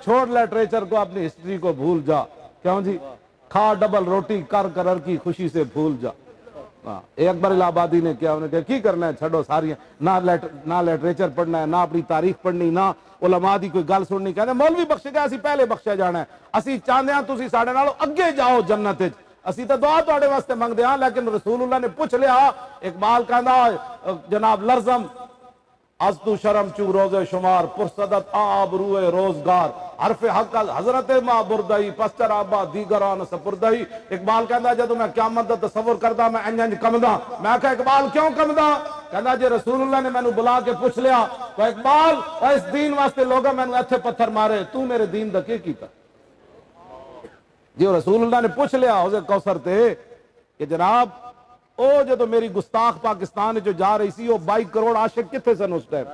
چھوڑ لٹریچر کو، اپنی ہسٹری کو بھول جا، کیوں جی، کھا ڈبل روٹی کر کرر کی خوشی سے بھول جا۔ اکبر الہ آبادی نے کیا، انہوں نے کہا کی کرنا ہے، چھڑو ساری، نہ لٹریچر پڑھنا ہے، نہ اپنی تاریخ پڑھنی، نہ علماء دی کوئی گل سننی۔ کہتے مولوی بخشے گا، اسی پہلے بخشے جانا ہے، اسی چاہتے ہیں تسی ساڈے نالوں اگے جاؤ جنت وچ، اسی تو دعا تواڈے واسطے منگدے ہاں، لیکن رسول اللہ نے پوچھ لیا۔ اقبال کہندا جناب لرزم از تو شرم چو روز شمار، پرصدت آب روئے روزگار، حرف حق حضرت ماں بردئی پستر آبا دیگران سپردئی۔ اقبال کہندا جدو میں قیامت دا تصور کردا میں انج کمدا، میں کہا اقبال کیوں کمدا؟ کہندا جے رسول اللہ نے مینوں بلا کے پوچھ لیا تو اقبال اس دین واسطے لوگاں مینوں ایتھے پتھر مارے، تو میرے دین دا کی کیتا؟ جی رسول اللہ نے پوچھ لیا حوض کوثر تے کہ جناب او جدو میری گستاخ پاکستان جو جا رہی سی، وہ 22 کروڑ عاشق کتنے سن اس ٹائم؟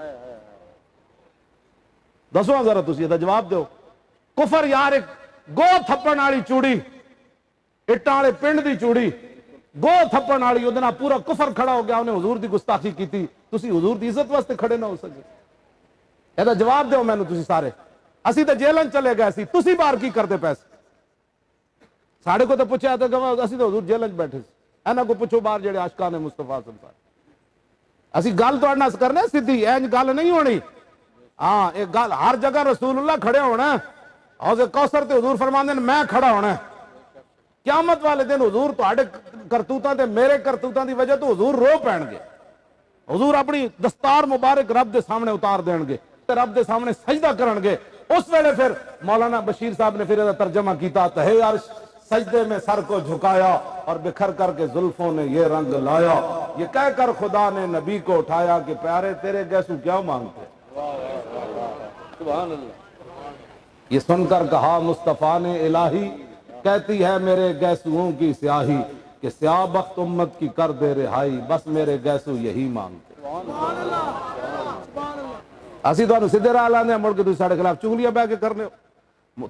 دسو ذرا تسی دا جواب دیو۔ کفر یار ایک گو تھپن والی چوڑی، اٹاں والے پنڈ دی چوڑی گو تھپن والی، اودے نال پورا کفر کھڑا ہو گیا، انہیں حضور دی گستاخی کیتی، تسی حضور دی عزت واسطے کھڑے نہ ہو سکے؟ اے دا جواب دیو مینوں تسی سارے۔ اسی تے جیلن چلے گئے سی، تسی باہر کی کردے پیسے؟ ساڑے کو تو پوچھا تو کہ اسی تو حضور جیلن بیٹھے سی، اینا کو پوچھو باہر جڑے عاشقان مصطفیٰ صلی اللہ علیہ وسلم۔ اسی گل تو نہ کرنے سیدھی، اینج گل نہیں ہونی۔ ہاں ایک گل ہر جگہ رسول اللہ کھڑے ہونا، حوض کوثر تے حضور فرماندے نے میں کھڑا ہونا۔ قیامت والے دن حضور تہاڈے کرتوتاں تے میرے کرتوتاں دی وجہ تو حضور رو پین گے، حضور اپنی دستار مبارک رب دے سامنے اتار دین گے تے رب دے سامنے سجدہ کرن گے۔ اس ویلے پھر مولانا بشیر صاحب نے پھر ترجمہ کیتا، تہے عرش سجدے میں سر کو جھکایا اور بکھر کر کے زلفوں نے یہ رنگ لایا، یہ کہہ کر خدا نے نبی کو اٹھایا کہ پیارے تیرے گیسو کیا مانگتے؟ سبحان اللہ۔ یہ سن کر کہا مصطفیٰ نے الہی، کہتی ہے میرے گیسوؤں کی سیاہی کہ سیاہ بخت امت کی کر دے رہائی، بس میرے گیسو یہی مانگتے۔ اسی تو سیدھے راہ لانے مڑ کے تسی ساڈے خلاف چگلیاں بہ کے کرنے ہو۔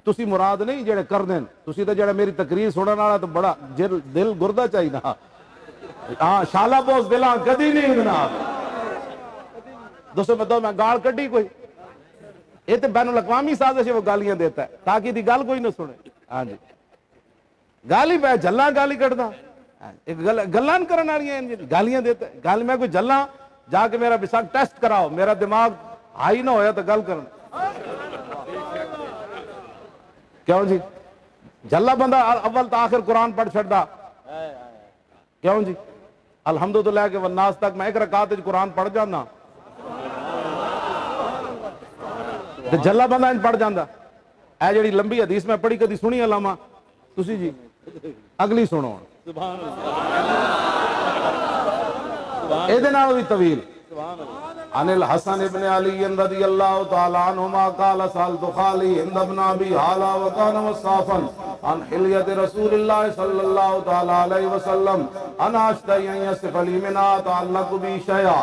تسی مراد نہیں جڑے کر دین، تسی تو جڑا میری تقریر سنن والا تو بڑا دل گردہ چاہیے نا۔ ہاں شالا بوس دلاں کدی نہیں جناب۔ دوستو میں گال کڈی کوئی؟ یہ تو بین الاقوامی سازش ہے، وہ گالیاں دیتا ہے تاکہ دی گل کوئی نہ سنے۔ ہاں جی گالی پہ جلاں گالی کٹدا، گلاں کرن والیاں گالیاں دیتا ہے۔ گل میں کوئی جلاں جا کے میرا بساک ٹیسٹ کراؤ، میرا دماغ ہائی نہ ہویا تو گل کرن۔ کیوں جی جلا بندہ اول تا آخر قرآن پڑھ چھڑدا، کیوں جی الحمدللہ کہ والناس تک میں ایک رکعت وچ قرآن پڑھ جانا تے جلا بندہ ان پڑھ جاندا۔ اے جڑی لمبی حدیث میں پڑھی کدی سنی علامہ تسی جی؟ اگلی سنو اے دے نال وی طویل۔ عن الحسن ابن علی رضی اللہ تعالی عنہما قال سألت خالی ہند ابن ابی حالہ وکان مصافا عن حلیت رسول اللہ صلی اللہ تعالی علیہ وسلم انا اشتہی ان یصف لی منها تعلق بی شیئا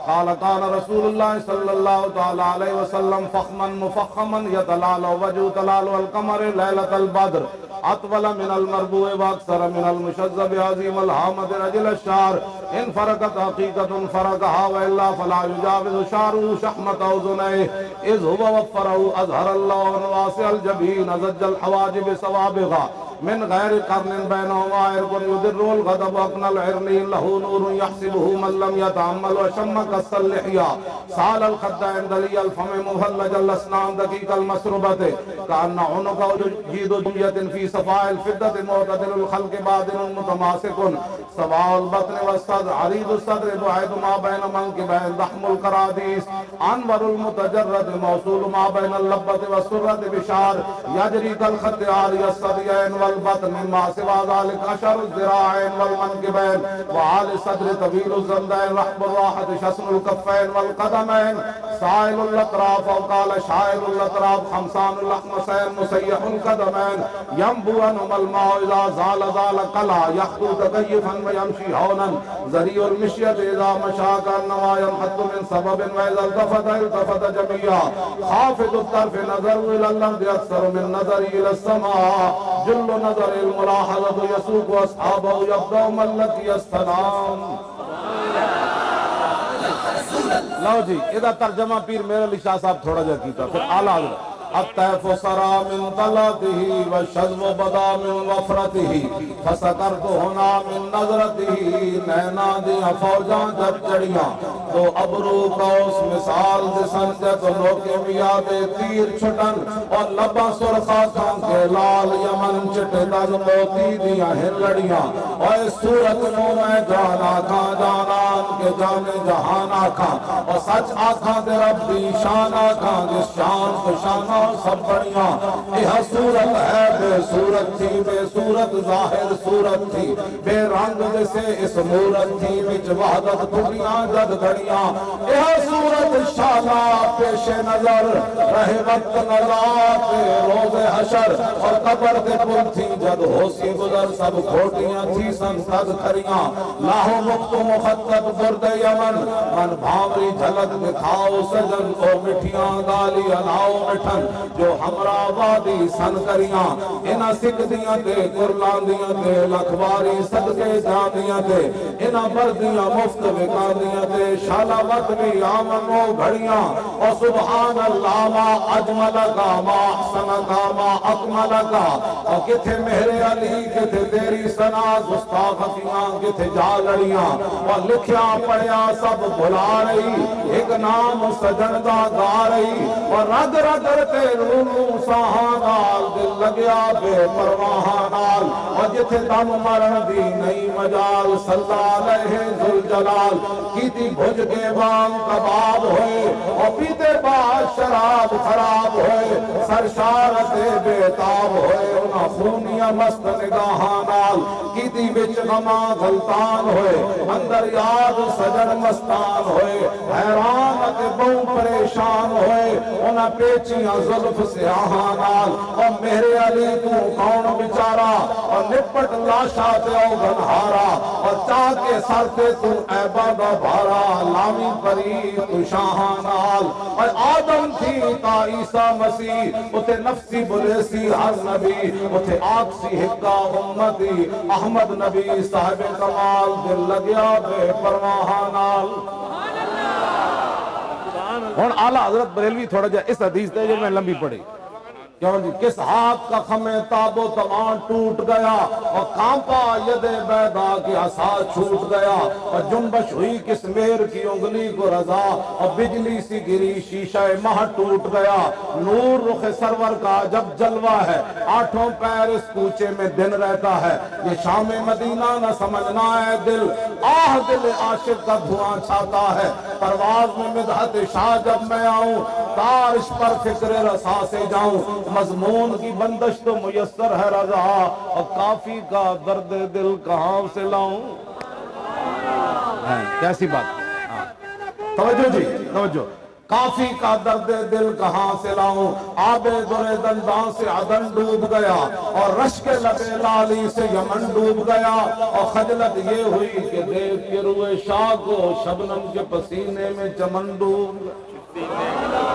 قال كان رسول الله صلى الله تعالى عليه وسلم فخما مفخما يتلال وجه تلال القمر ليلة البدر اطول من المربوع واكثر من المشذب عظيم الهامة رجل الشعر ان فرقت حقيقة فرقها والا فلا يجاوز شعره شحمة اذنيه اذ هو وفره اظهر الله واسع الجبين زج الحواجب سوابغا من غیر قرن بینہما عرق یدر الغضب اقن العرنین له نور یحسبه من لم یتعمل وشم کس اللحیا سال الخد اندلی الفم مفلج الاسنان دقیق المسربت کان عنق جید جیت فی صفاء الفدت معتدل الخلق بادن متماسک سواء البطن والصدر عريض الصدر بعيد ما بين منكبين ضخم القراديس انور المتجرد موصول ما بين اللبة والسرة بشعر يجري كالخط عاري الصديين والبطن مما سوى ذلك اشر الذراعين والمنكبين وعالي الصدر طويل الزندين رحب الراحة شسن الكفين والقدمين سائل الاطراف وقال شائل الاطراف خمسان الاحمسين مسيح القدمين ينبو انهم الماء اذا زال زال قلع يخطو تكيفا ويمشي هونا ذريع المشية اذا مشى كانما ينحط من سبب واذا التفت التفت جميعا خافض الطرف نظر الى الارض اكثر من نظر الى السماء جل نظر الملاحظة يسوق اصحابه يبدأ من لقي السلام۔ لو جی ادھا ترجمہ پیر میرے علی شاہ صاحب تھوڑا جا کیتا پھر آلہ حضرت الطیف سرا من طلعته والشذب بدا من وفرته فسکرت ہنا من نظرته نینا دیا فوجاں جب چڑیاں تو ابرو کا اس مثال دسن جے تو لوکے میاد تیر چھٹن اور لبا سرخا کھان کے لال یمن چٹے دن موتی دیا ہن لڑیاں اور صورت نو میں جانا کھا جانان کے جانے جہان آکھا اور سچ آکھا دے رب دی شان آکھا جس شان کو شانہ سب بڑیاں یہ صورت ہے بے صورت تھی بے صورت ظاہر صورت تھی بے رنگ جسے اس مورت تھی بچ وحدت دنیا جد گھڑیاں یہ صورت شانہ پیش نظر رہے وقت نظات روز حشر اور قبر دے پل تھی جد ہوسی گزر سب کھوٹیاں تھی سن صد کھریاں لاہو مکت مخطط برد یمن من بھاوری جھلک دکھاؤ سجن کو مٹھیاں گالی اناؤ مٹھن جو ہمرا وادی سن کریاں انہ سکھ دیاں تے قرلان دیاں تے لکھواری صدقے جان دیاں تے انہ بردیاں مفت وکان دیاں تے شالا وقت بھی آمنو گھڑیاں اور سبحان اللہ ما اجمل کا ما احسن کا ما اکمل کا اور کتھے مہر علی کتھے تیری سنا گستاخیاں کتھے جا لڑیاں اور لکھیاں پڑھیا سب بھلا رہی ایک نام سجن دا گا رہی اور رگ رگ تے روحوں ساہاں نال دل لگیا بے پرواہاں نال اور جتھے دم مرن دی نئی مجال صلی علیہ ذوالجلال کیتی بھج کے بام کباب ہوئے اور پیتے بعد شراب خراب ہوئے سرشارت بےتاب ہوئے انہاں خونیاں مست نگاہاں نال کیتی بچ غما غلطان ہوئے اندر یاد سجن مستان ہوئے حیران تے بہوں پریشان ہوئے انہاں پیچیاں زلف سیاہاں نال اور میرے علی تو کون بچارا اور نپٹ لاشا تے او گنہارا اور چاہ کے سر تے تو عبادہ بھارا لامی پری تو شاہاں نال اور آدم تھی تا عیسیٰ مسیح اتے نفسی بلیسی ہر نبی اتے آکسی حقہ امتی احمد نبی صاحب کمال دل لگیا بے پرواہاں نال ہون اعلیٰ حضرت بریلوی تھوڑا جا اس حدیث دے جو میں لمبی پڑھی کیوں جی کس ہاتھ کا خمِ تاب و تمان ٹوٹ گیا اور کانپا ید بیدا کی عصا چھوٹ گیا اور جنبش ہوئی کس مہر کی انگلی کو رضا اور بجلی سی گری شیشہ ماہ ٹوٹ گیا نور رخ سرور کا جب جلوہ ہے آٹھوں پیر اس کوچے میں دن رہتا ہے یہ شام مدینہ نہ سمجھنا ہے دل آہ دل عاشق کا دھواں چھاتا ہے پرواز میں مدحت شاہ جب میں آؤں تارش پر فکر رسا سے جاؤں مضمون کی بندش تو میسر ہے رضا اور کافی کا درد دل کہاں سے لاؤں کیسی بات توجہ جی توجہ کافی کا درد دل کہاں سے لاؤں آب در دندان سے عدن ڈوب گیا اور رشک لب لالی سے یمن ڈوب گیا اور خجلت یہ ہوئی کہ دیکھ کے روئے شاہ کو شبنم کے پسینے میں چمن ڈوب گیا